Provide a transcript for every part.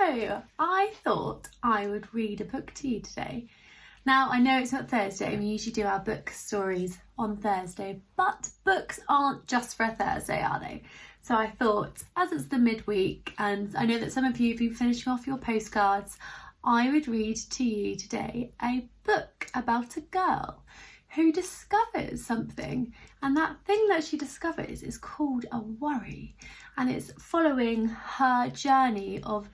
I thought I would read a book to you today. Now, I know it's not Thursday, and we usually do our book stories on Thursday, but books aren't just for a Thursday, are they? So I thought, as it's the midweek, and I know that some of you have been finishing off your postcards, I would read to you today a book about a girl who discovers something, and that thing that she discovers is called a worry, and it's following her journey of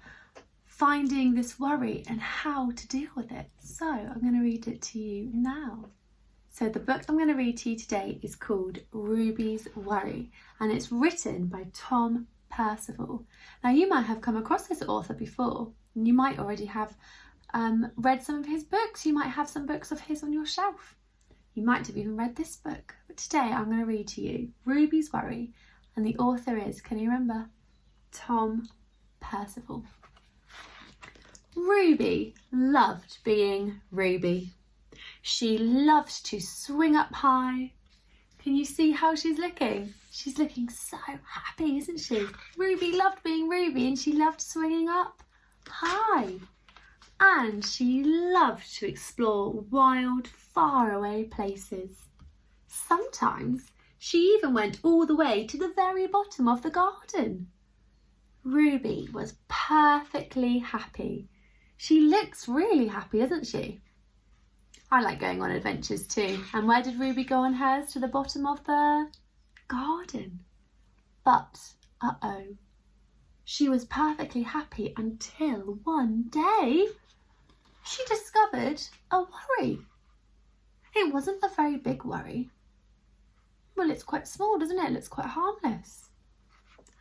finding this worry and how to deal with it. So I'm going to read it to you now. So the book I'm going to read to you today is called Ruby's Worry, and it's written by Percival. Now, you might have come across this author before, and you might already have read some of his books. You might have some books of his on your shelf. You might have even read this book, but today I'm going to read to you Ruby's Worry, and the author is, can you remember? Percival. Ruby loved being Ruby. She loved to swing up high. Can you see how she's looking? She's looking so happy, isn't she? Ruby loved being Ruby, and she loved swinging up high. And she loved to explore wild, faraway places. Sometimes she even went all the way to the very bottom of the garden. Ruby was perfectly happy. She looks really happy, doesn't she? I like going on adventures too. And where did Ruby go on hers? To the bottom of the garden. But, she was perfectly happy until one day she discovered a worry. It wasn't a very big worry. Well, it's quite small, doesn't it? It looks quite harmless.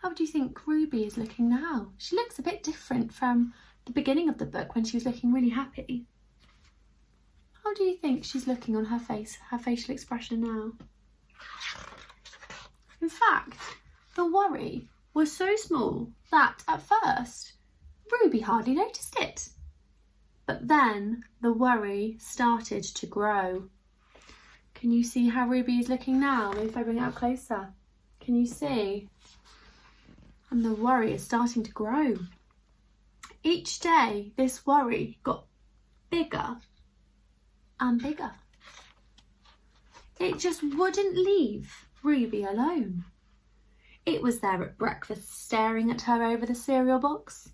How do you think Ruby is looking now? She looks a bit different from the beginning of the book when she was looking really happy. How do you think she's looking on her face, her facial expression now? In fact, the worry was so small that at first Ruby hardly noticed it. But then the worry started to grow. Can you see how Ruby is looking now? Maybe if I bring it up closer. Can you see? And the worry is starting to grow. Each day, this worry got bigger and bigger. It just wouldn't leave Ruby alone. It was there at breakfast staring at her over the cereal box,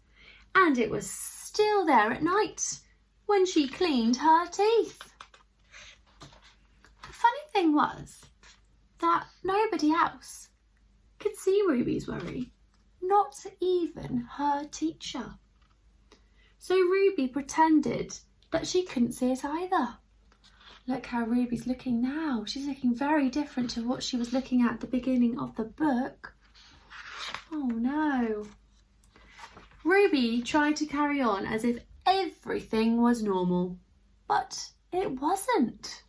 and it was still there at night when she cleaned her teeth. The funny thing was that nobody else could see Ruby's worry, not even her teacher. So Ruby pretended that she couldn't see it either. Look how Ruby's looking now. She's looking very different to what she was looking at the beginning of the book. Oh no. Ruby tried to carry on as if everything was normal, but it wasn't.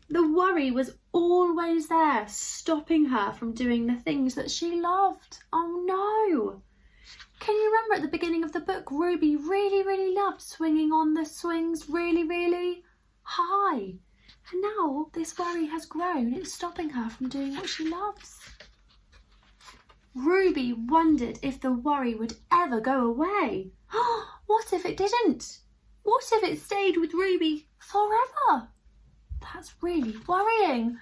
The worry was always there, stopping her from doing the things that she loved. Oh no. Can you remember at the beginning of the book, Ruby really loved swinging on the swings really high. And now this worry has grown. It's stopping her from doing what she loves. Ruby wondered if the worry would ever go away. What if it didn't? What if it stayed with Ruby forever? That's really worrying.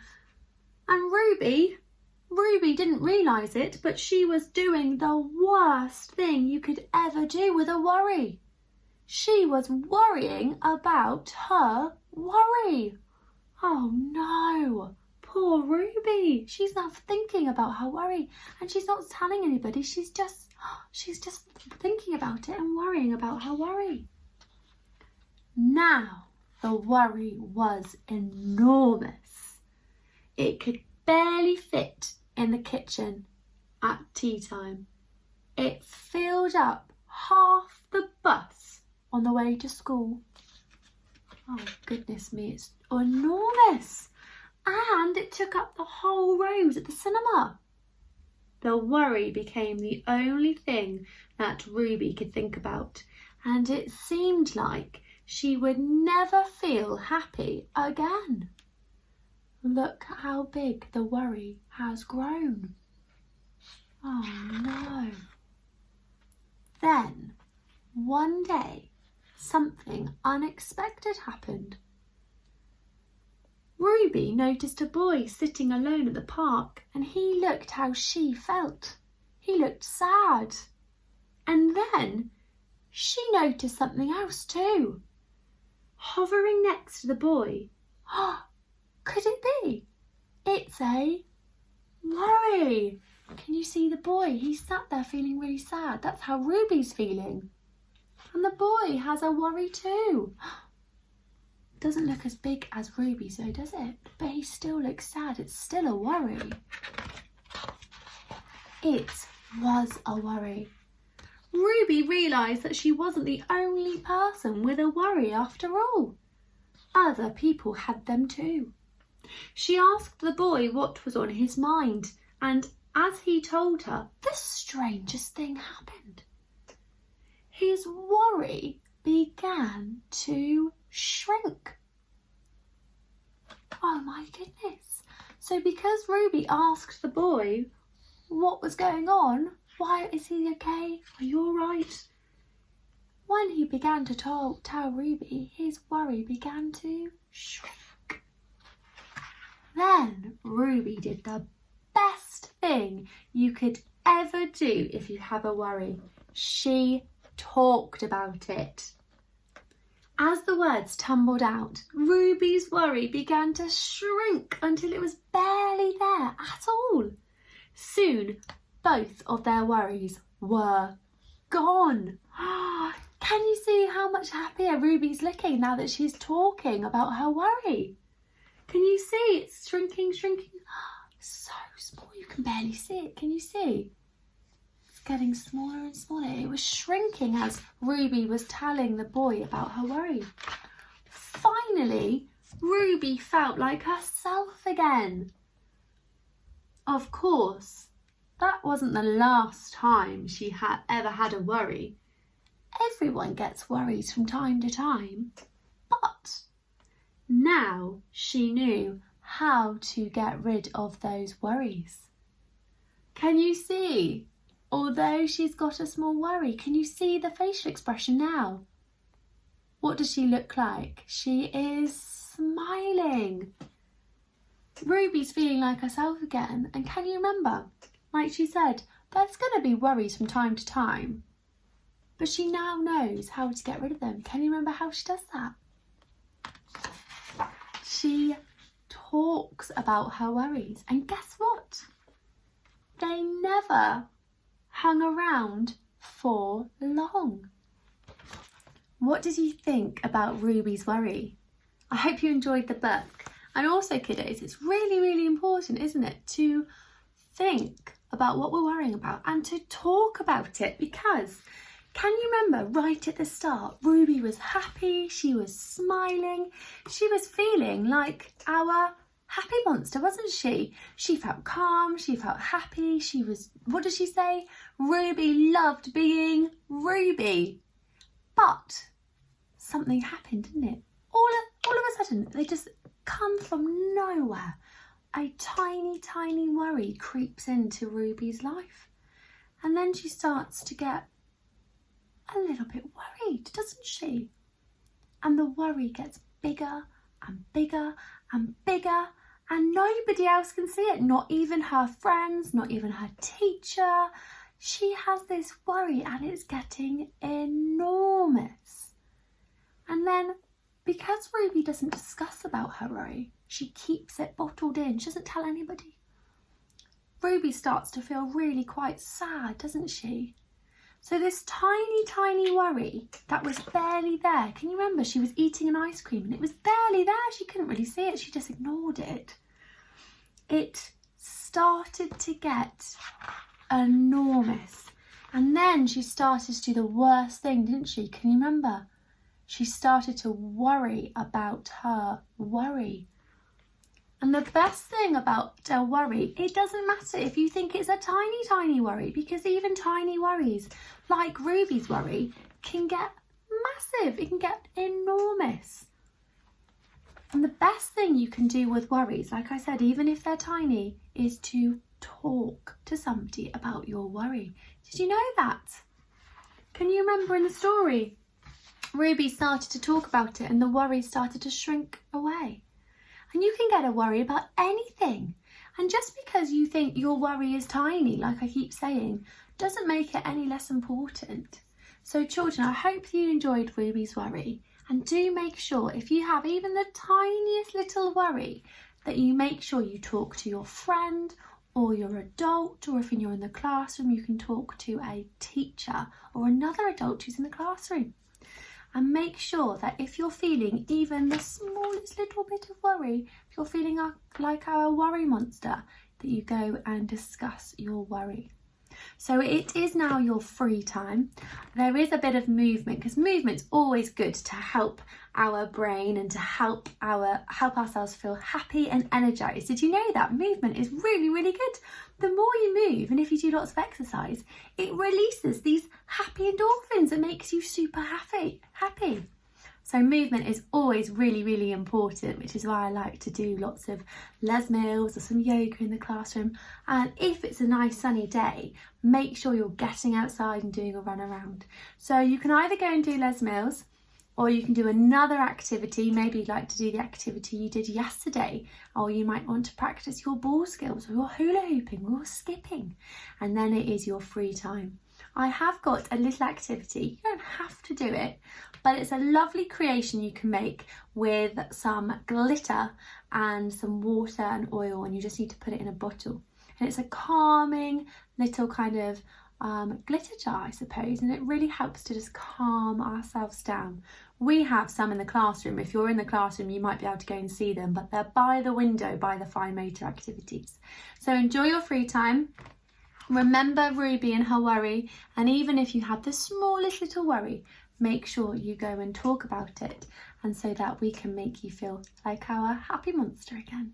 And Ruby didn't realise it, but she was doing the worst thing you could ever do with a worry. She was worrying about her worry. Oh no, poor Ruby. She's not thinking about her worry, and she's not telling anybody. She's just thinking about it and worrying about her worry. Now the worry was enormous. It could barely fit in the kitchen at tea time. It filled up half the bus on the way to school. Oh goodness me, it's enormous. And it took up the whole rows at the cinema. The worry became the only thing that Ruby could think about, and it seemed like she would never feel happy again. Look how big the worry has grown. Oh no. Then one day, something unexpected happened. Ruby noticed a boy sitting alone at the park, and he looked how she felt. He looked sad. And then she noticed something else too. Hovering next to the boy, could it be? It's a worry. Can you see the boy? He's sat there feeling really sad. That's how Ruby's feeling. And the boy has a worry too. Doesn't look as big as Ruby's though, does it? But he still looks sad. It's still a worry. It was a worry. Ruby realised that she wasn't the only person with a worry after all. Other people had them too. She asked the boy what was on his mind, and as he told her, the strangest thing happened. His worry began to shrink. Oh my goodness. So because Ruby asked the boy what was going on, why is he okay? Are you all right? When he began to tell Ruby, his worry began to shrink. Then Ruby did the best thing you could ever do if you have a worry. She talked about it. As the words tumbled out, Ruby's worry began to shrink until it was barely there at all. Soon, both of their worries were gone. Can you see how much happier Ruby's looking now that she's talking about her worry? Can you see it's shrinking? So small you can barely see it. Can you see? It's getting smaller and smaller. It was shrinking as Ruby was telling the boy about her worry. Finally, Ruby felt like herself again. Of course, that wasn't the last time she had ever had a worry. Everyone gets worries from time to time, but now she knew how to get rid of those worries. Can you see? Although she's got a small worry, can you see the facial expression now? What does she look like? She is smiling. Ruby's feeling like herself again, and can you remember? Like she said, there's going to be worries from time to time, but she now knows how to get rid of them. Can you remember how she does that? She talks about her worries, and guess what? They never hung around for long. What did you think about Ruby's worry? I hope you enjoyed the book. And also, kiddos, it's really, really important, isn't it, to think about what we're worrying about and to talk about it, because can you remember right at the start, Ruby was happy, she was smiling, she was feeling like our happy monster, wasn't she? She felt calm, she felt happy, she was, what did she say? Ruby loved being Ruby. But something happened, didn't it? All of a sudden, they just come from nowhere. A tiny, tiny worry creeps into Ruby's life. And then she starts to get a little bit worried, doesn't she? And the worry gets bigger and bigger and bigger, and nobody else can see it, not even her friends, not even her teacher. She has this worry and it's getting enormous. And then, because Ruby doesn't discuss about her worry, she keeps it bottled in. She doesn't tell anybody. Ruby starts to feel really quite sad, doesn't she? So this tiny, tiny worry that was barely there. Can you remember? She was eating an ice cream and it was barely there. She couldn't really see it. She just ignored it. It started to get enormous. And then she started to do the worst thing, didn't she? Can you remember? She started to worry about her worry. And the best thing about a worry, it doesn't matter if you think it's a tiny, tiny worry, because even tiny worries, like Ruby's worry, can get massive. It can get enormous. And the best thing you can do with worries, like I said, even if they're tiny, is to talk to somebody about your worry. Did you know that? Can you remember in the story, Ruby started to talk about it and the worry started to shrink away. And you can get a worry about anything. And just because you think your worry is tiny, like I keep saying, doesn't make it any less important. So children, I hope you enjoyed Ruby's worry. And do make sure, if you have even the tiniest little worry, that you make sure you talk to your friend or your adult, or if you're in the classroom, you can talk to a teacher or another adult who's in the classroom. And make sure that if you're feeling even the smallest little bit of worry, if you're feeling like our worry monster, that you go and discuss your worry. So it is now your free time. There is a bit of movement, because movement's always good to help our brain and to help ourselves feel happy and energized. Did you know that movement is really, really good? The more you move, and if you do lots of exercise, it releases these happy endorphins that makes you super happy. So movement is always really, really important, which is why I like to do lots of Les Mills or some yoga in the classroom. And if it's a nice sunny day, make sure you're getting outside and doing a run around. So you can either go and do Les Mills, or you can do another activity. Maybe you'd like to do the activity you did yesterday, or you might want to practice your ball skills or your hula hooping or skipping. And then it is your free time. I have got a little activity. You don't have to do it, but it's a lovely creation you can make with some glitter and some water and oil, and you just need to put it in a bottle. And it's a calming little kind of glitter jar, I suppose, and it really helps to just calm ourselves down. We have some in the classroom. If you're in the classroom, you might be able to go and see them, but they're by the window by the fine motor activities. So enjoy your free time. Remember Ruby and her worry, and even if you have the smallest little worry, make sure you go and talk about it, and so that we can make you feel like our happy monster again.